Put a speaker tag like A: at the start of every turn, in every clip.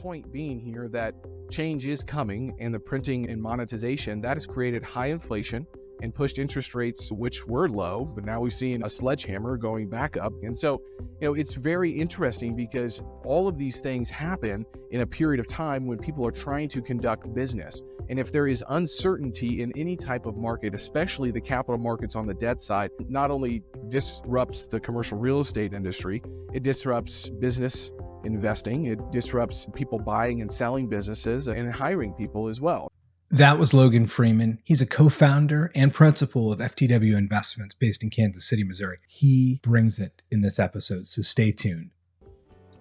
A: point being here that change is coming, and the printing and monetization that has created high inflation and pushed interest rates, which were low, but now we've seen a sledgehammer going back up. And so, it's very interesting because all of these things happen in a period of time when people are trying to conduct business. And if there is uncertainty in any type of market, especially the capital markets on the debt side, not only disrupts the commercial real estate industry, it disrupts business investing, it disrupts people buying and selling businesses and hiring people as well.
B: That was Logan Freeman. He's a co-founder and principal of FTW Investments based in Kansas City, Missouri. He brings it in this episode, so stay tuned.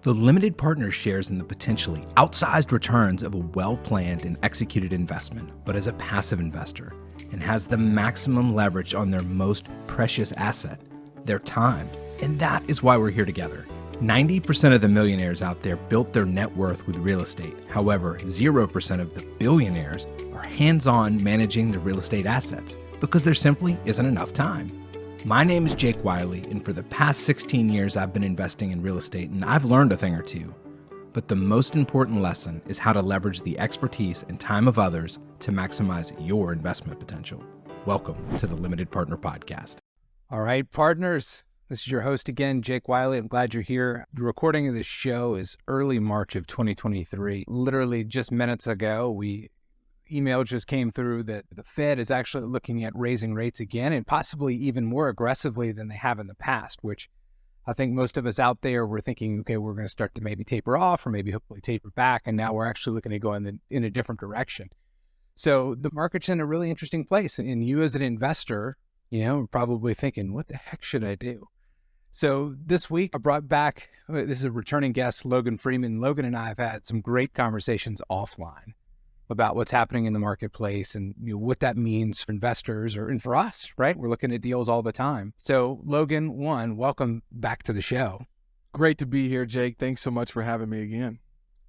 B: The limited partner shares in the potentially outsized returns of a well-planned and executed investment, but as a passive investor, and has the maximum leverage on their most precious asset, their time. And that is why we're here together. 90% of the millionaires out there built their net worth with real estate. However, 0% of the billionaires are hands-on managing the real estate assets because there simply isn't enough time. My name is Jake Wiley, and for the past 16 years, I've been investing in real estate, and I've learned a thing or two. But the most important lesson is how to leverage the expertise and time of others to maximize your investment potential. Welcome to the Limited Partner Podcast.
C: All right, partners. This is your host again, Jake Wiley. I'm glad you're here. The recording of this show is early March of 2023. Literally just minutes ago, email just came through that the Fed is actually looking at raising rates again and possibly even more aggressively than they have in the past, which I think most of us out there were thinking, okay, we're going to start to maybe taper off or maybe hopefully taper back. And now we're actually looking at going in a different direction. So the market's in a really interesting place. And you as an investor, are probably thinking, what the heck should I do? So this week I brought back, this is a returning guest, Logan Freeman. Logan and I have had some great conversations offline about what's happening in the marketplace and what that means for investors and for us, right? We're looking at deals all the time. So Logan, welcome back to the show.
A: Great to be here, Jake. Thanks so much for having me again.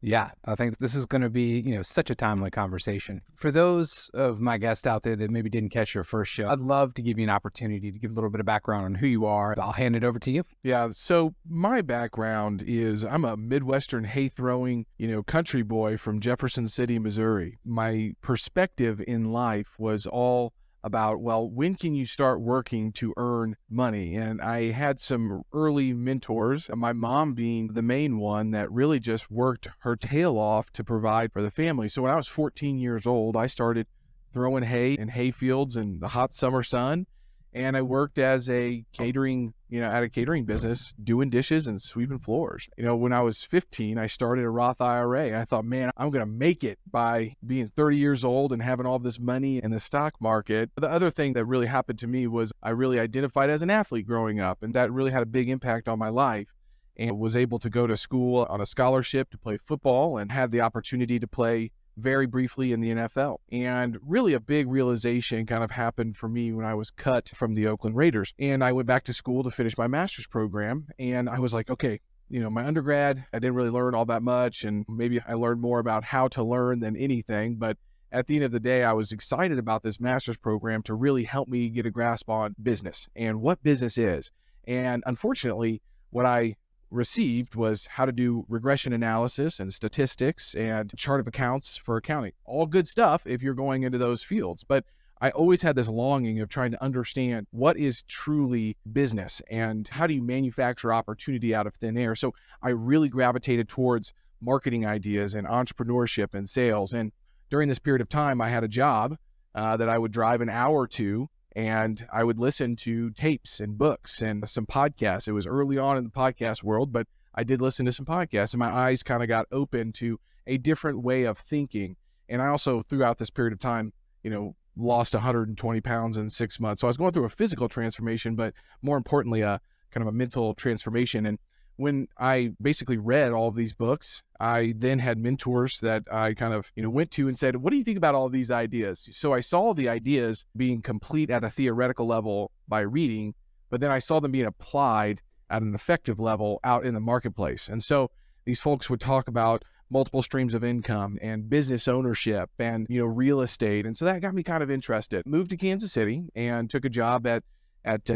C: Yeah, I think this is going to be, such a timely conversation. For those of my guests out there that maybe didn't catch your first show, I'd love to give you an opportunity to give a little bit of background on who you are. I'll hand it over to you.
A: Yeah, so my background is I'm a Midwestern hay-throwing, country boy from Jefferson City, Missouri. My perspective in life was all about, when can you start working to earn money? And I had some early mentors, my mom being the main one that really just worked her tail off to provide for the family. So when I was 14 years old, I started throwing hay in hay fields in the hot summer sun. And I worked as a catering, at a catering business, doing dishes and sweeping floors. When I was 15, I started a Roth IRA. And I thought, man, I'm going to make it by being 30 years old and having all this money in the stock market. The other thing that really happened to me was I really identified as an athlete growing up. And that really had a big impact on my life. And was able to go to school on a scholarship to play football and had the opportunity to play very briefly in the NFL. And really a big realization kind of happened for me when I was cut from the Oakland Raiders. And I went back to school to finish my master's program. And I was like, okay, my undergrad, I didn't really learn all that much. And maybe I learned more about how to learn than anything. But at the end of the day, I was excited about this master's program to really help me get a grasp on business and what business is. And unfortunately, what I received was how to do regression analysis and statistics and chart of accounts for accounting. All good stuff if you're going into those fields. But I always had this longing of trying to understand what is truly business and how do you manufacture opportunity out of thin air. So I really gravitated towards marketing ideas and entrepreneurship and sales. And during this period of time, I had a job that I would drive an hour to, and I would listen to tapes and books and some podcasts. It was early on in the podcast world, but I did listen to some podcasts and my eyes kind of got open to a different way of thinking. And I also, throughout this period of time, lost 120 pounds in 6 months. So I was going through a physical transformation, but more importantly, a kind of a mental transformation. And when I basically read all of these books, I then had mentors that I kind of, went to and said, what do you think about all of these ideas? So I saw the ideas being complete at a theoretical level by reading, but then I saw them being applied at an effective level out in the marketplace. And so these folks would talk about multiple streams of income and business ownership and, real estate. And so that got me kind of interested. Moved to Kansas City and took a job at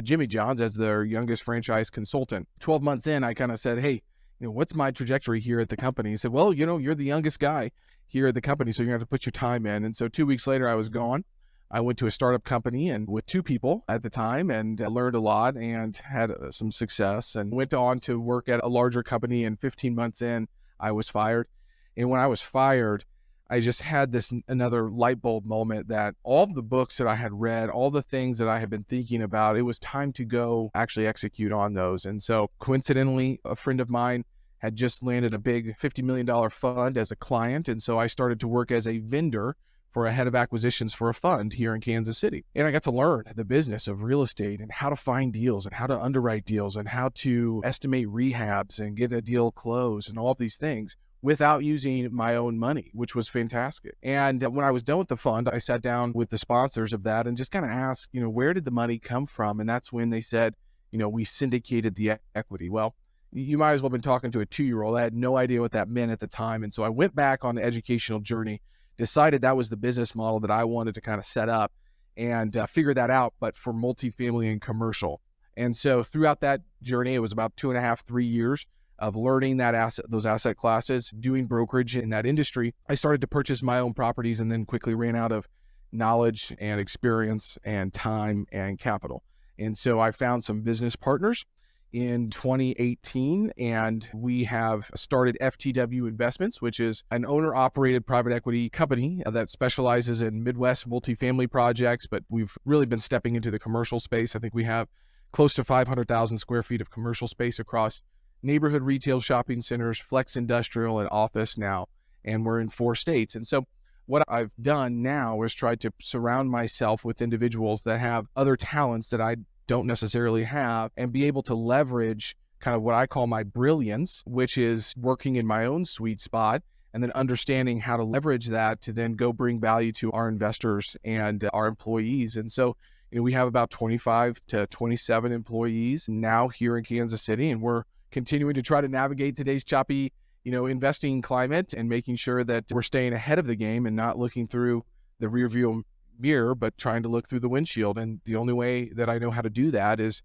A: Jimmy John's as their youngest franchise consultant. 12 months in, I kind of said, hey, what's my trajectory here at the company? He said, well, you're the youngest guy here at the company, so you're going to have to put your time in. And so 2 weeks later, I was gone. I went to a startup company and with 2 people at the time and learned a lot and had some success and went on to work at a larger company. And 15 months in, I was fired. And when I was fired, I just had this another light bulb moment that all the books that I had read, all the things that I had been thinking about, it was time to go actually execute on those. And so coincidentally, a friend of mine had just landed a big $50 million fund as a client. And so I started to work as a vendor for a head of acquisitions for a fund here in Kansas City. And I got to learn the business of real estate and how to find deals and how to underwrite deals and how to estimate rehabs and get a deal closed and all of these things without using my own money, which was fantastic. And when I was done with the fund, I sat down with the sponsors of that and just kind of asked, where did the money come from? And that's when they said, we syndicated the equity. Well, you might as well have been talking to a 2-year-old. I had no idea what that meant at the time. And so I went back on the educational journey, decided that was the business model that I wanted to kind of set up and figure that out, but for multifamily and commercial. And so throughout that journey, it was about 2.5, 3 years of learning those asset classes, doing brokerage in that industry. I started to purchase my own properties and then quickly ran out of knowledge and experience and time and capital. And so I found some business partners in 2018, and we have started FTW Investments, which is an owner-operated private equity company that specializes in Midwest multifamily projects, but we've really been stepping into the commercial space. I think we have close to 500,000 square feet of commercial space across neighborhood retail shopping centers, flex industrial, and office now, and we're in 4 states. And so what I've done now is try to surround myself with individuals that have other talents that I don't necessarily have and be able to leverage kind of what I call my brilliance, which is working in my own sweet spot and then understanding how to leverage that to then go bring value to our investors and our employees. And so, we have about 25 to 27 employees now here in Kansas City, and we're continuing to try to navigate today's choppy, investing climate and making sure that we're staying ahead of the game and not looking through the rearview mirror, but trying to look through the windshield. And the only way that I know how to do that is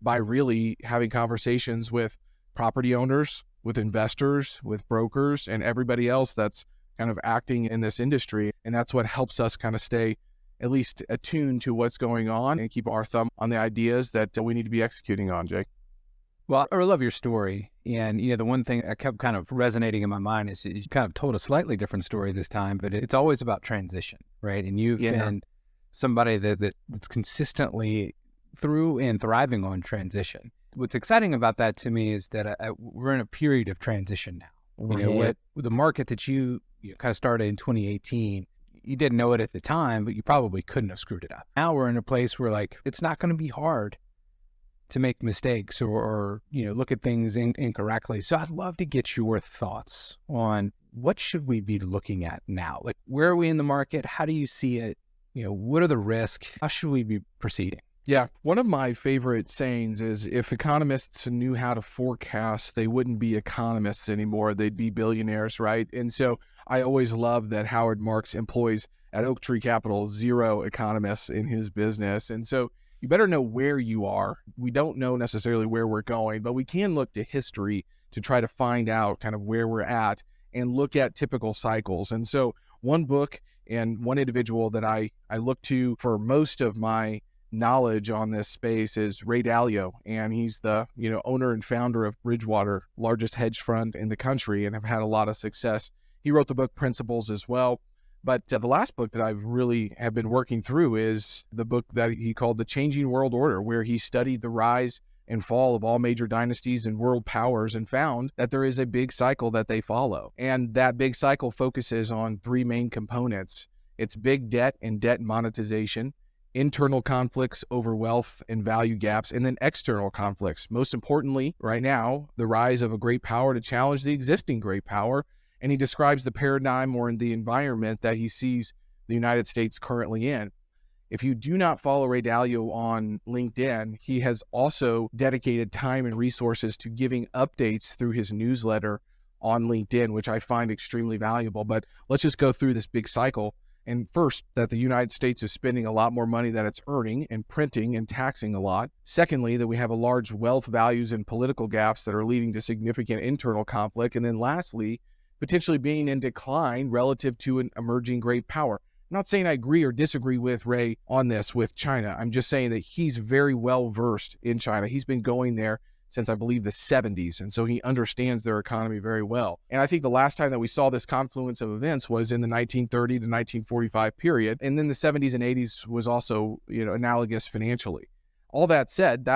A: by really having conversations with property owners, with investors, with brokers, and everybody else that's kind of acting in this industry. And that's what helps us kind of stay at least attuned to what's going on and keep our thumb on the ideas that we need to be executing on, Jake.
C: Well, I love your story. And, the one thing that kept kind of resonating in my mind is you kind of told a slightly different story this time, but it's always about transition, right? And you've been somebody that's consistently through and thriving on transition. What's exciting about that to me is that we're in a period of transition now. With the market that you kind of started in 2018, you didn't know it at the time, but you probably couldn't have screwed it up. Now we're in a place where it's not going to be hard to make mistakes or look at things incorrectly. So I'd love to get your thoughts on what should we be looking at now? Where are we in the market? How do you see it? What are the risks? How should we be proceeding?
A: Yeah. One of my favorite sayings is if economists knew how to forecast, they wouldn't be economists anymore. They'd be billionaires, right? And so I always love that Howard Marks employs at Oak Tree Capital 0 economists in his business. And so you better know where you are. We don't know necessarily where we're going, but we can look to history to try to find out kind of where we're at and look at typical cycles. And so one book and one individual that I look to for most of my knowledge on this space is Ray Dalio, and he's the owner and founder of Bridgewater, largest hedge fund in the country, and have had a lot of success. He wrote the book Principles as well. But the last book that I've really have been working through is the book that he called The Changing World Order, where he studied the rise and fall of all major dynasties and world powers and found that there is a big cycle that they follow. And that big cycle focuses on 3 main components. It's big debt and debt monetization, internal conflicts over wealth and value gaps, and then external conflicts. Most importantly, right now, the rise of a great power to challenge the existing great power. And he describes the paradigm or in the environment that he sees the United States currently in. If you do not follow Ray Dalio on LinkedIn, he has also dedicated time and resources to giving updates through his newsletter on LinkedIn, which I find extremely valuable. But let's just go through this big cycle. And first, that the United States is spending a lot more money than it's earning and printing and taxing a lot. Secondly, that we have a large wealth values and political gaps that are leading to significant internal conflict. And then lastly, potentially being in decline relative to an emerging great power. I'm not saying I agree or disagree with Ray on this with China. I'm just saying that he's very well versed in China. He's been going there since I believe the 70s. And so he understands their economy very well. And I think the last time that we saw this confluence of events was in the 1930 to 1945 period. And then the 70s and 80s was also, analogous financially. All that said,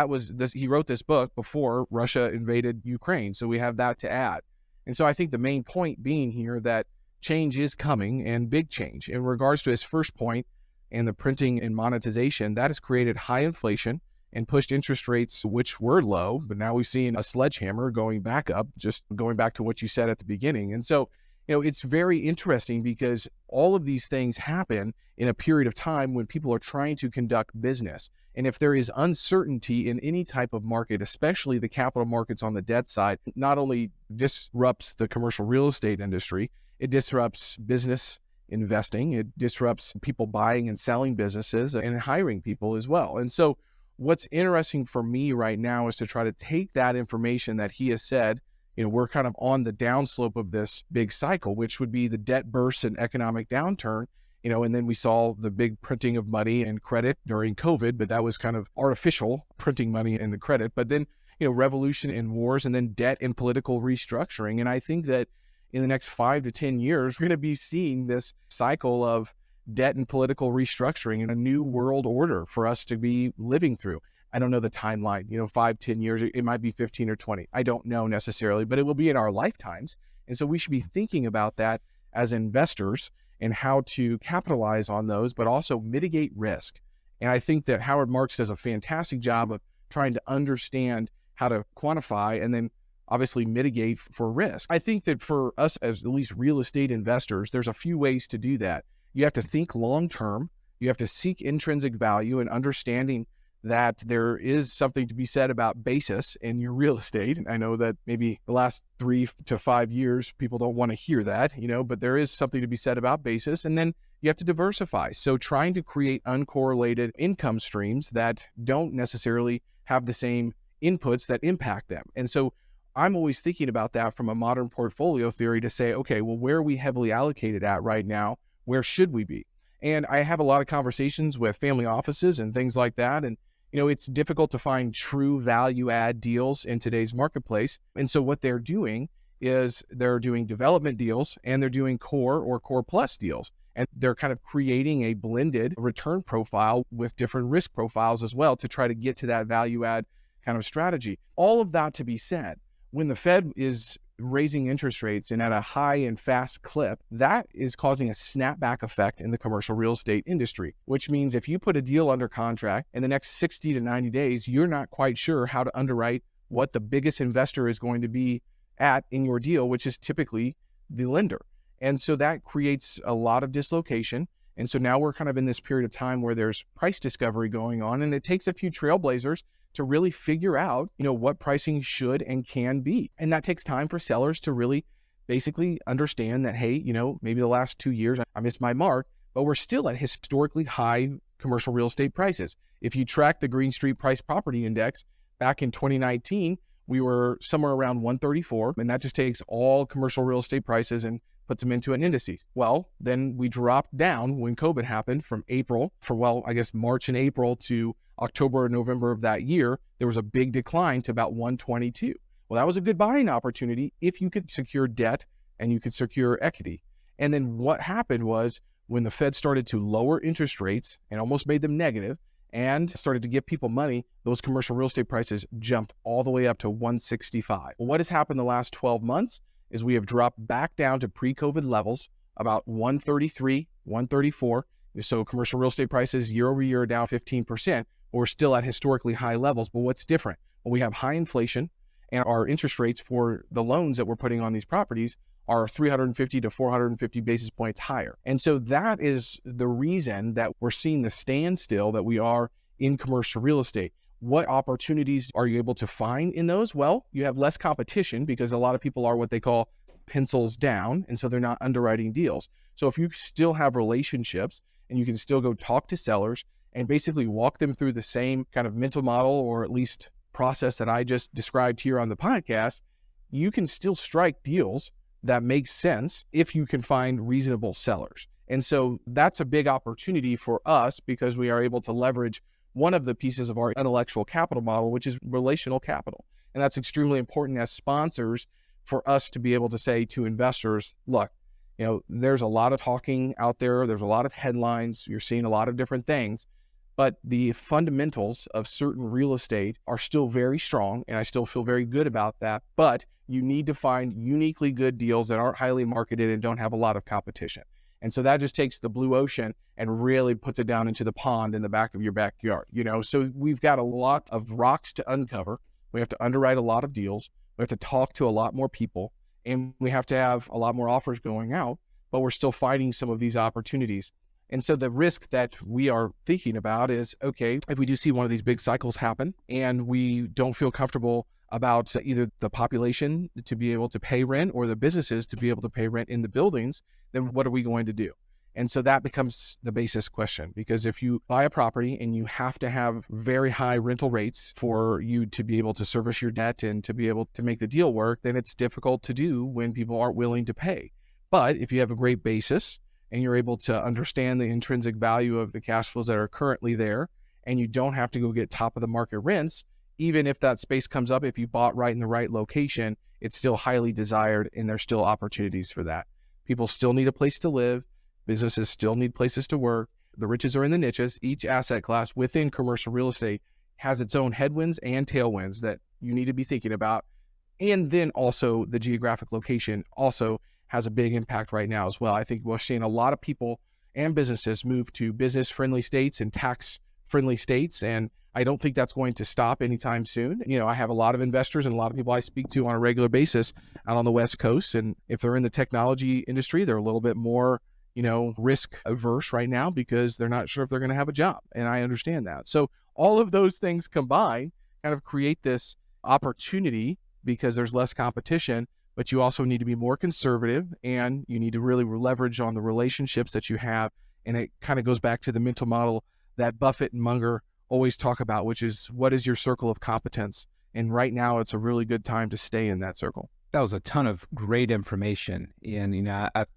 A: he wrote this book before Russia invaded Ukraine. So we have that to add. And so I think the main point being here that change is coming, and big change. In regards to his first point and the printing and monetization, that has created high inflation and pushed interest rates, which were low, but now we've seen a sledgehammer going back up, just going back to what you said at the beginning. And so, it's very interesting because all of these things happen in a period of time when people are trying to conduct business. And if there is uncertainty in any type of market, especially the capital markets on the debt side, not only disrupts the commercial real estate industry, it disrupts business investing, it disrupts people buying and selling businesses and hiring people as well. And so what's interesting for me right now is to try to take that information that he has said, we're kind of on the downslope of this big cycle, which would be the debt burst and economic downturn, and then we saw the big printing of money and credit during COVID, but that was kind of artificial printing money and the credit. But then, revolution and wars, and then debt and political restructuring. And I think that in the next 5 to 10 years, we're going to be seeing this cycle of debt and political restructuring and a new world order for us to be living through. I don't know the timeline, 5, 10 years, it might be 15 or 20. I don't know necessarily, but it will be in our lifetimes. And so we should be thinking about that as investors and how to capitalize on those, but also mitigate risk. And I think that Howard Marks does a fantastic job of trying to understand how to quantify and then obviously mitigate for risk. I think that for us as at least real estate investors, there's a few ways to do that. You have to think long-term. You have to seek intrinsic value and understanding that there is something to be said about basis in your real estate. I know that maybe the last 3 to 5 years, people don't want to hear that, but there is something to be said about basis. And then you have to diversify. So trying to create uncorrelated income streams that don't necessarily have the same inputs that impact them. And so I'm always thinking about that from a modern portfolio theory to say, okay, well, where are we heavily allocated at right now? Where should we be? And I have a lot of conversations with family offices and things like that. And, it's difficult to find true value add deals in today's marketplace. And so what they're doing is they're doing development deals and they're doing core or core plus deals. And they're kind of creating a blended return profile with different risk profiles as well to try to get to that value add kind of strategy. All of that to be said, when the Fed is raising interest rates and at a high and fast clip, that is causing a snapback effect in the commercial real estate industry, which means if you put a deal under contract in the next 60 to 90 days, you're not quite sure how to underwrite what the biggest investor is going to be at in your deal, which is typically the lender. And so that creates a lot of dislocation. And so now we're kind of in this period of time where there's price discovery going on, and it takes a few trailblazers to really figure out, what pricing should and can be. And that takes time for sellers to really basically understand that, hey, maybe the last 2 years I missed my mark, but we're still at historically high commercial real estate prices. If you track the Green Street Price Property Index back in 2019, we were somewhere around 134, and that just takes all commercial real estate prices and puts them into an indices. Well, then we dropped down when COVID happened from March and April to October and November of that year. There was a big decline to about 122. Well, that was a good buying opportunity if you could secure debt and you could secure equity. And then what happened was when the Fed started to lower interest rates and almost made them negative and started to give people money, those commercial real estate prices jumped all the way up to 165. Well, what has happened the last 12 months is we have dropped back down to pre-COVID levels, about 133, 134. So commercial real estate prices year over year are down 15%. We're still at historically high levels. But what's different? Well, we have high inflation, and our interest rates for the loans that we're putting on these properties are 350 to 450 basis points higher. And so that is the reason that we're seeing the standstill that we are in commercial real estate. What opportunities are you able to find in those? Well, you have less competition because a lot of people are what they call pencils down, and so they're not underwriting deals. So if you still have relationships and you can still go talk to sellers and basically walk them through the same kind of mental model, or at least process that I just described here on the podcast, you can still strike deals that make sense if you can find reasonable sellers. And so that's a big opportunity for us because we are able to leverage one of the pieces of our intellectual capital model, which is relational capital. And that's extremely important as sponsors for us to be able to say to investors, look, there's a lot of talking out there. There's a lot of headlines. You're seeing a lot of different things, but the fundamentals of certain real estate are still very strong. And I still feel very good about that. But you need to find uniquely good deals that aren't highly marketed and don't have a lot of competition. And so that just takes the blue ocean and really puts it down into the pond in the back of your backyard. So we've got a lot of rocks to uncover. We have to underwrite a lot of deals. We have to talk to a lot more people, and we have to have a lot more offers going out, but we're still finding some of these opportunities. And so the risk that we are thinking about is, okay, if we do see one of these big cycles happen and we don't feel comfortable about either the population to be able to pay rent or the businesses to be able to pay rent in the buildings, then what are we going to do? And so that becomes the basis question, because if you buy a property and you have to have very high rental rates for you to be able to service your debt and to be able to make the deal work, then it's difficult to do when people aren't willing to pay. But if you have a great basis and you're able to understand the intrinsic value of the cash flows that are currently there, and you don't have to go get top of the market rents, even if that space comes up, if you bought right in the right location, it's still highly desired and there's still opportunities for that. People still need a place to live. Businesses still need places to work. The riches are in the niches. Each asset class within commercial real estate has its own headwinds and tailwinds that you need to be thinking about. And then also the geographic location also has a big impact right now as well. I think we're seeing a lot of people and businesses move to business-friendly states and tax-friendly states, and I don't think that's going to stop anytime soon. I have a lot of investors and a lot of people I speak to on a regular basis out on the West Coast, and if they're in the technology industry, they're a little bit more risk averse right now because they're not sure if they're going to have a job. And I understand that. So all of those things combined kind of create this opportunity because there's less competition, but you also need to be more conservative and you need to really leverage on the relationships that you have. And it kind of goes back to the mental model that Buffett and Munger always talk about, which is what is your circle of competence? And right now it's a really good time to stay in that circle.
C: That was a ton of great information. And, I've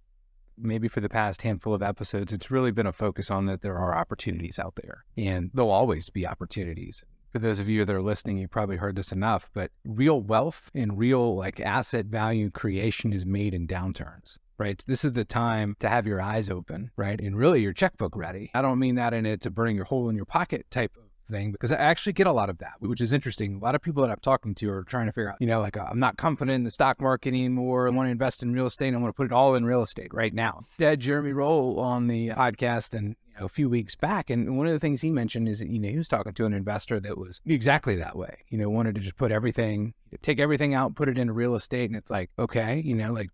C: maybe for the past handful of episodes, it's really been a focus on that there are opportunities out there and there'll always be opportunities. For those of you that are listening, you probably heard this enough, but real wealth and real asset value creation is made in downturns, right? This is the time to have your eyes open, right? And really your checkbook ready. I don't mean that in it to burning your hole in your pocket type of thing, because I actually get a lot of that, which is interesting. A lot of people that I'm talking to are trying to figure out, I'm not confident in the stock market anymore. I want to invest in real estate. And I want to put it all in real estate right now. I had Jeremy Roll on the podcast and a few weeks back. And one of the things he mentioned is that, he was talking to an investor that was exactly that way, wanted to just put everything, take everything out, put it into real estate. And it's like, okay,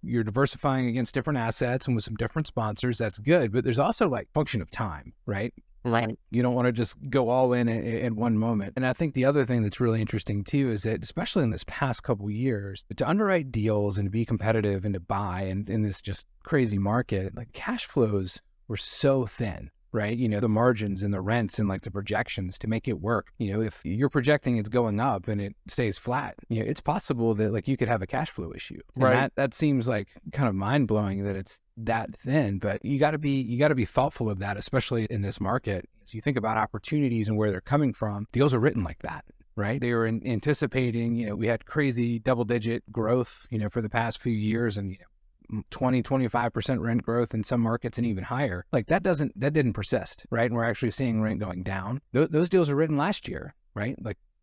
C: you're diversifying against different assets and with some different sponsors. That's good. But there's also function of time, right? Right. You don't want to just go all in one moment. And I think the other thing that's really interesting too is that, especially in this past couple of years, to underwrite deals and to be competitive and to buy and in this just crazy market, cash flows were so thin. Right? The margins and the rents and the projections to make it work. If you're projecting it's going up and it stays flat, it's possible that you could have a cash flow issue. And
A: right.
C: That seems kind of mind blowing that it's that thin, but you got to be thoughtful of that, especially in this market. As you think about opportunities and where they're coming from, deals are written like that. Right? They were anticipating, we had crazy double-digit growth, for the past few years and, 20-25% rent growth in some markets and even higher. That didn't persist, right? And we're actually seeing rent going down. Those deals are written last year, right?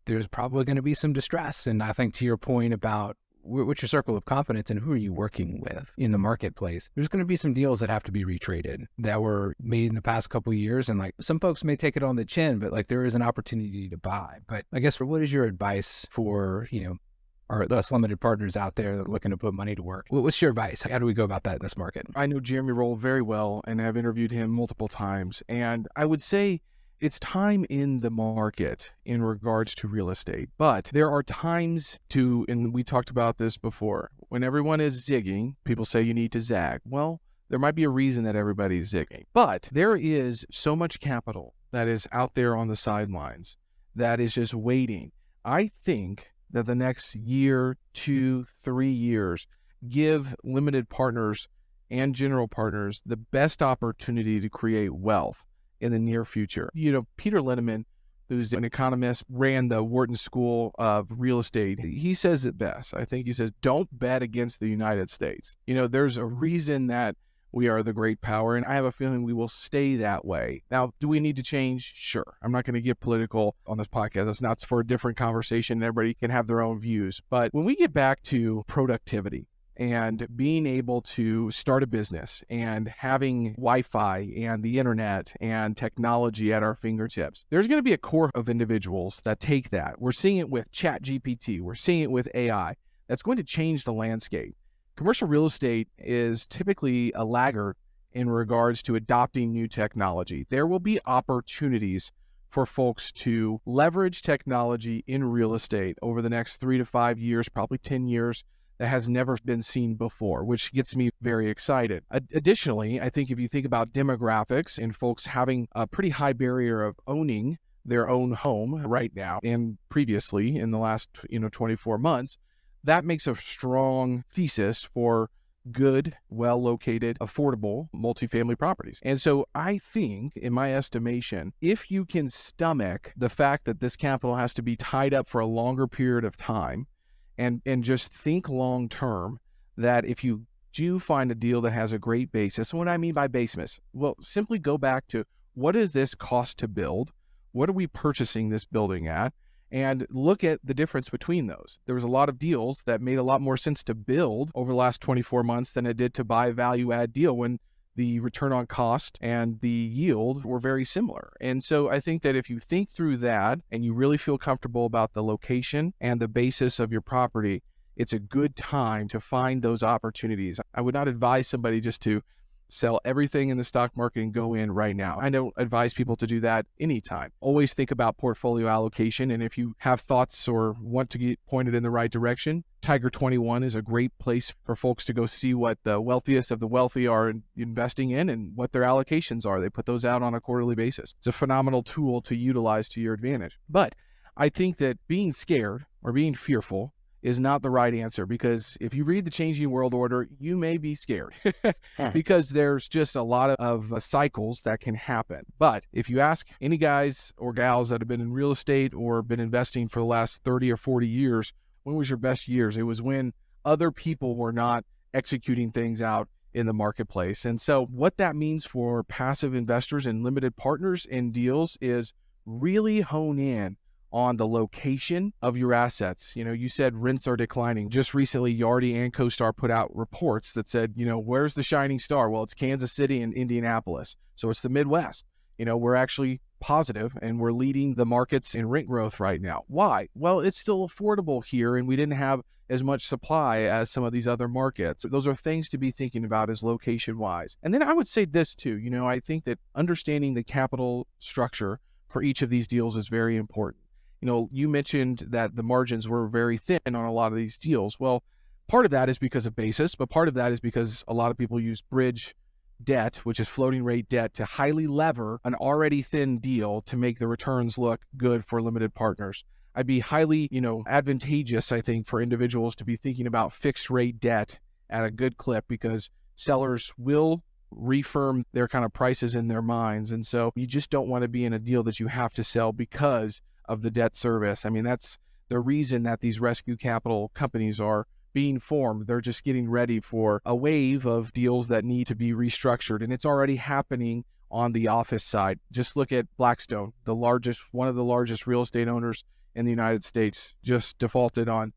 C: There's probably going to be some distress. And I think to your point about what's your circle of confidence and who are you working with in the marketplace, there's going to be some deals that have to be retraded that were made in the past couple of years. And some folks may take it on the chin, but there is an opportunity to buy. But I guess what is your advice for, our less limited partners out there that are looking to put money to work? What's your advice? How do we go about that in this market?
A: I know Jeremy Roll very well and have interviewed him multiple times. And I would say it's time in the market in regards to real estate, but there are times and we talked about this before, when everyone is zigging, people say you need to zag. Well, there might be a reason that everybody's zigging, but there is so much capital that is out there on the sidelines that is just waiting. I think that the next year, 2, 3 years give limited partners and general partners the best opportunity to create wealth in the near future. Peter Linneman, who's an economist, ran the Wharton School of Real Estate. He says it best. I think he says, don't bet against the United States. There's a reason that we are the great power, and I have a feeling we will stay that way. Now, do we need to change? Sure. I'm not going to get political on this podcast. That's not for a different conversation. Everybody can have their own views. But when we get back to productivity and being able to start a business and having Wi-Fi and the internet and technology at our fingertips, there's going to be a core of individuals that take that. We're seeing it with ChatGPT. We're seeing it with AI. That's going to change the landscape. Commercial real estate is typically a laggard in regards to adopting new technology. There will be opportunities for folks to leverage technology in real estate over the next 3 to 5 years, probably 10 years, that has never been seen before, which gets me very excited. Additionally, I think if you think about demographics and folks having a pretty high barrier of owning their own home right now and previously in the last 24 months, that makes a strong thesis for good, well-located, affordable multifamily properties. And so I think, in my estimation, if you can stomach the fact that this capital has to be tied up for a longer period of time and just think long-term, that if you do find a deal that has a great basis, and what I mean by basis, well, simply go back to what does this cost to build? What are we purchasing this building at? And look at the difference between those. There was a lot of deals that made a lot more sense to build over the last 24 months than it did to buy a value-add deal when the return on cost and the yield were very similar. And so I think that if you think through that and you really feel comfortable about the location and the basis of your property, it's a good time to find those opportunities. I would not advise somebody just to sell everything in the stock market and go in right now. I don't advise people to do that anytime. Always think about portfolio allocation. And if you have thoughts or want to get pointed in the right direction, Tiger 21 is a great place for folks to go see what the wealthiest of the wealthy are investing in and what their allocations are. They put those out on a quarterly basis. It's a phenomenal tool to utilize to your advantage. But I think that being scared or being fearful is not the right answer, because if you read the changing world order, you may be scared because there's just a lot of cycles that can happen. But if you ask any guys or gals that have been in real estate or been investing for the last 30 or 40 years, when was your best years? It was when other people were not executing things out in the marketplace. And so what that means for passive investors and limited partners in deals is really hone in on the location of your assets. You said rents are declining. Just recently, Yardi and CoStar put out reports that said, where's the shining star? Well, it's Kansas City and Indianapolis. So it's the Midwest. We're actually positive and we're leading the markets in rent growth right now. Why? Well, it's still affordable here and we didn't have as much supply as some of these other markets. Those are things to be thinking about as location-wise. And then I would say this too, I think that understanding the capital structure for each of these deals is very important. You mentioned that the margins were very thin on a lot of these deals. Well, part of that is because of basis, but part of that is because a lot of people use bridge debt, which is floating rate debt, to highly lever an already thin deal to make the returns look good for limited partners. I'd be highly, advantageous, I think, for individuals to be thinking about fixed rate debt at a good clip, because sellers will refirm their kind of prices in their minds. And so you just don't want to be in a deal that you have to sell because of the debt service. I mean, that's the reason that these rescue capital companies are being formed. They're just getting ready for a wave of deals that need to be restructured. And it's already happening on the office side. Just look at Blackstone, one of the largest real estate owners in the United States, just defaulted on,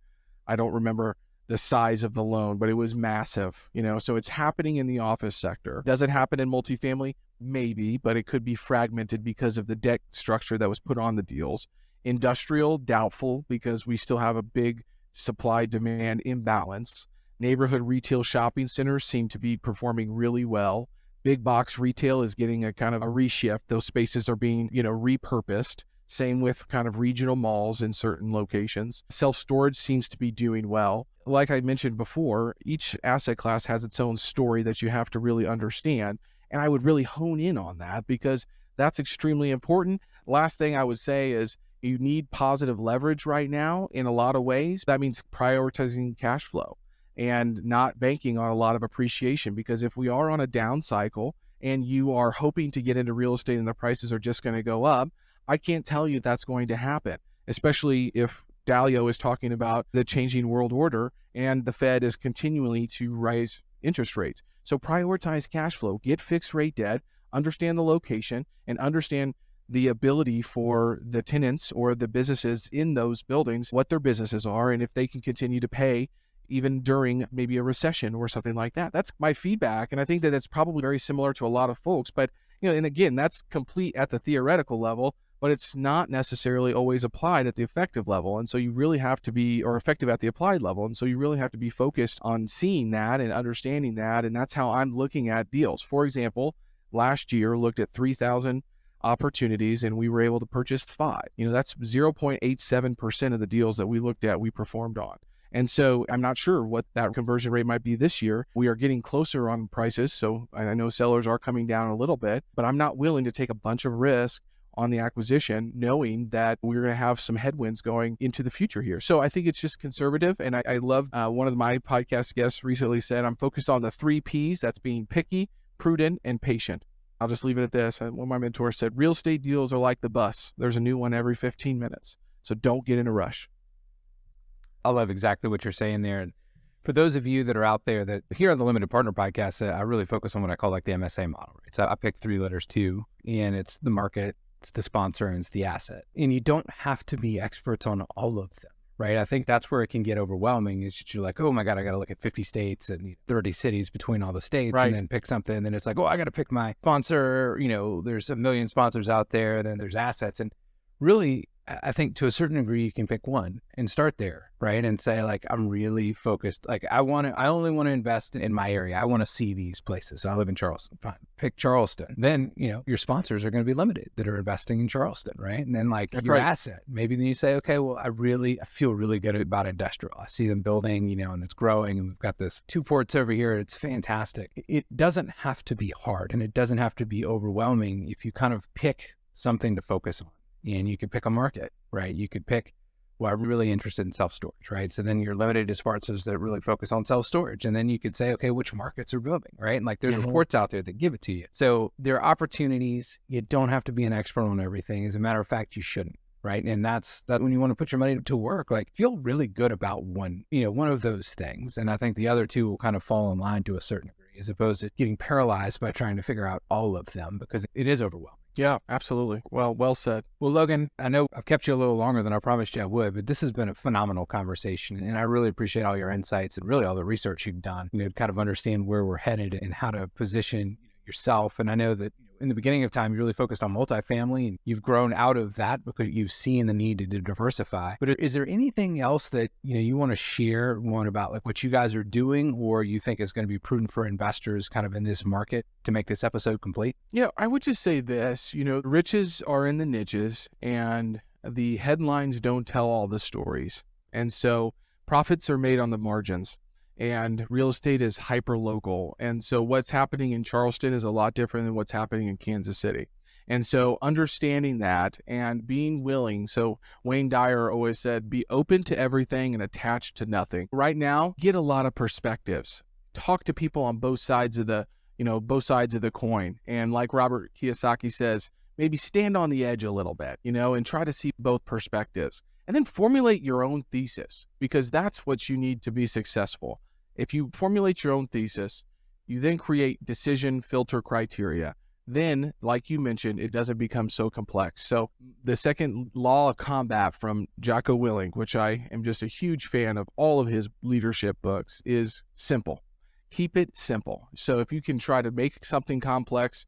A: I don't remember the size of the loan, but it was massive, so it's happening in the office sector. Does it happen in multifamily? Maybe, but it could be fragmented because of the debt structure that was put on the deals. Industrial, doubtful, because we still have a big supply-demand imbalance. Neighborhood retail shopping centers seem to be performing really well. Big box retail is getting a kind of a reshift. Those spaces are being, repurposed Same with kind of regional malls in certain locations. Self-storage seems to be doing well. Like I mentioned before, each asset class has its own story that you have to really understand. And I would really hone in on that because that's extremely important. Last thing I would say is you need positive leverage right now in a lot of ways. That means prioritizing cash flow and not banking on a lot of appreciation, because if we are on a down cycle and you are hoping to get into real estate and the prices are just going to go up, I can't tell you that's going to happen, especially if Dalio is talking about the changing world order and the Fed is continually to raise interest rates. So prioritize cash flow, get fixed rate debt, understand the location, and understand the ability for the tenants or the businesses in those buildings, what their businesses are, and if they can continue to pay even during maybe a recession or something like that. That's my feedback. And I think that it's probably very similar to a lot of folks, but and again, that's complete at the theoretical level, but it's not necessarily always applied at the effective level. And so you really have to be, or effective at the applied level. And so you really have to be focused on seeing that and understanding that. And that's how I'm looking at deals. For example, last year looked at 3,000 opportunities and we were able to purchase 5. That's 0.87% of the deals that we looked at, we performed on. And so I'm not sure what that conversion rate might be this year. We are getting closer on prices. So I know sellers are coming down a little bit, but I'm not willing to take a bunch of risk on the acquisition, knowing that we're going to have some headwinds going into the future here. So I think it's just conservative. And I love one of my podcast guests recently said, I'm focused on the 3 Ps. That's being picky, prudent, and patient. I'll just leave it at this. One of my mentors said, real estate deals are like the bus. There's a new one every 15 minutes. So don't get in a rush.
C: I love exactly what you're saying there. And for those of you that are out there that here on the Limited Partner Podcast, I really focus on what I call like the MSA model, right? So I pick 3 letters too, and it's the market, it's the sponsor, and it's the asset. And you don't have to be experts on all of them, right? I think that's where it can get overwhelming is that you're like, oh my God, I got to look at 50 states and 30 cities between all the states, right, and then pick something. And then it's like, oh, I got to pick my sponsor. There's a million sponsors out there, and then there's assets. And really, I think to a certain degree, you can pick one and start there, right? And say like, I'm really focused. Like I only want to invest in my area. I want to see these places. So I live in Charleston. Fine. Pick Charleston. Then, your sponsors are going to be limited that are investing in Charleston, right? And then like that's your asset, maybe then you say, okay, well, I feel really good about industrial. I see them building, and it's growing, and we've got this 2 ports over here. It's fantastic. It doesn't have to be hard, and it doesn't have to be overwhelming if you kind of pick something to focus on. And you could pick a market, right? You could pick, well, I'm really interested in self-storage, right? So then you're limited to sponsors that really focus on self-storage. And then you could say, okay, which markets are booming, right? And like there's reports out there that give it to you. So there are opportunities. You don't have to be an expert on everything. As a matter of fact, you shouldn't, right? And that's that when you want to put your money to work, like feel really good about one of those things. And I think the other 2 will kind of fall in line to a certain degree, as opposed to getting paralyzed by trying to figure out all of them, because it is overwhelming.
A: Yeah, absolutely. Well said.
C: Well, Logan, I know I've kept you a little longer than I promised you I would, but this has been a phenomenal conversation. And I really appreciate all your insights and really all the research you've done, to kind of understand where we're headed and how to position yourself. And I know that in the beginning of time, you really focused on multifamily, and you've grown out of that because you've seen the need to diversify. But is there anything else that you want to share, about like what you guys are doing, or you think is going to be prudent for investors kind of in this market to make this episode complete?
A: Yeah, I would just say this, riches are in the niches, and the headlines don't tell all the stories. And so profits are made on the margins. And real estate is hyper local. And so what's happening in Charleston is a lot different than what's happening in Kansas City. And so understanding that and being willing. So Wayne Dyer always said, be open to everything and attached to nothing. Right now, get a lot of perspectives. Talk to people on both sides of the coin. And like Robert Kiyosaki says, maybe stand on the edge a little bit, and try to see both perspectives. And then formulate your own thesis, because that's what you need to be successful. If you formulate your own thesis, you then create decision filter criteria. Then, like you mentioned, it doesn't become so complex. So the second law of combat from Jocko Willink, which I am just a huge fan of all of his leadership books, is simple. Keep it simple. So if you can try to make something complex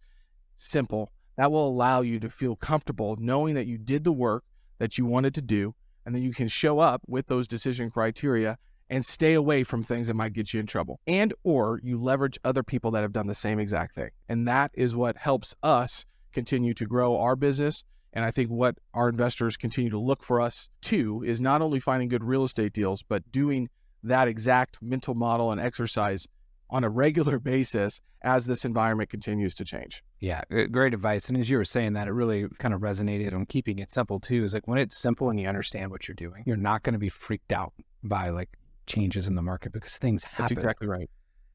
A: simple, that will allow you to feel comfortable knowing that you did the work that you wanted to do, and then you can show up with those decision criteria and stay away from things that might get you in trouble. And or you leverage other people that have done the same exact thing. And that is what helps us continue to grow our business And I think what our investors continue to look for us to is not only finding good real estate deals, but doing that exact mental model and exercise on a regular basis as this environment continues to change.
C: Yeah, great advice. And as you were saying that, it really kind of resonated on keeping it simple too. Is like when it's simple and you understand what you're doing, you're not going to be freaked out by like changes in the market because things happen.
A: That's exactly right.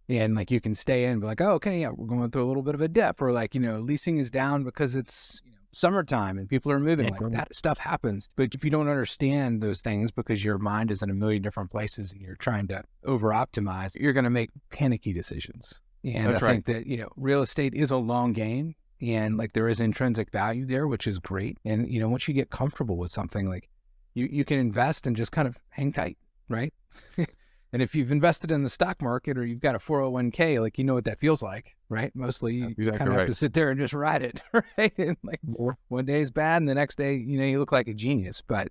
C: And like you can stay in and be like, oh, okay, yeah, we're going through a little bit of a dip, or like, leasing is down because it's summertime and people are moving. Like that stuff happens. But if you don't understand those things because your mind is in a million different places and you're trying to over optimize, you're going to make panicky decisions. And
A: That's
C: I think that, real estate is a long game, and like there is intrinsic value there, which is great. And, once you get comfortable with something, like you can invest and just kind of hang tight, right? And if you've invested in the stock market or you've got a 401k, like, you know what that feels like, right? Mostly you kind of have to sit there and just ride it, right? And like one day is bad and the next day, you look like a genius. But,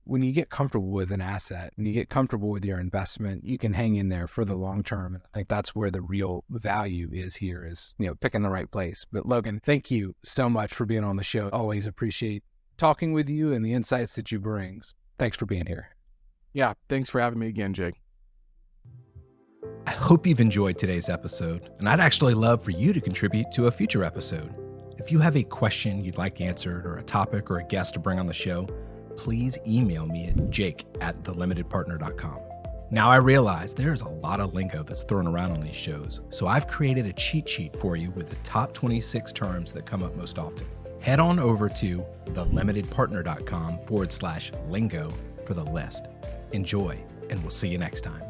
C: when you get comfortable with an asset and you get comfortable with your investment, you can hang in there for the long term. And I think that's where the real value is here is, picking the right place. But Logan, thank you so much for being on the show. Always appreciate talking with you and the insights that you bring. Thanks for being here.
A: Yeah, thanks for having me again, Jake.
B: I hope you've enjoyed today's episode, and I'd actually love for you to contribute to a future episode. If you have a question you'd like answered or a topic or a guest to bring on the show, please email me at jake@thelimitedpartner.com. Now I realize there's a lot of lingo that's thrown around on these shows, so I've created a cheat sheet for you with the top 26 terms that come up most often. Head on over to thelimitedpartner.com/lingo for the list. Enjoy, and we'll see you next time.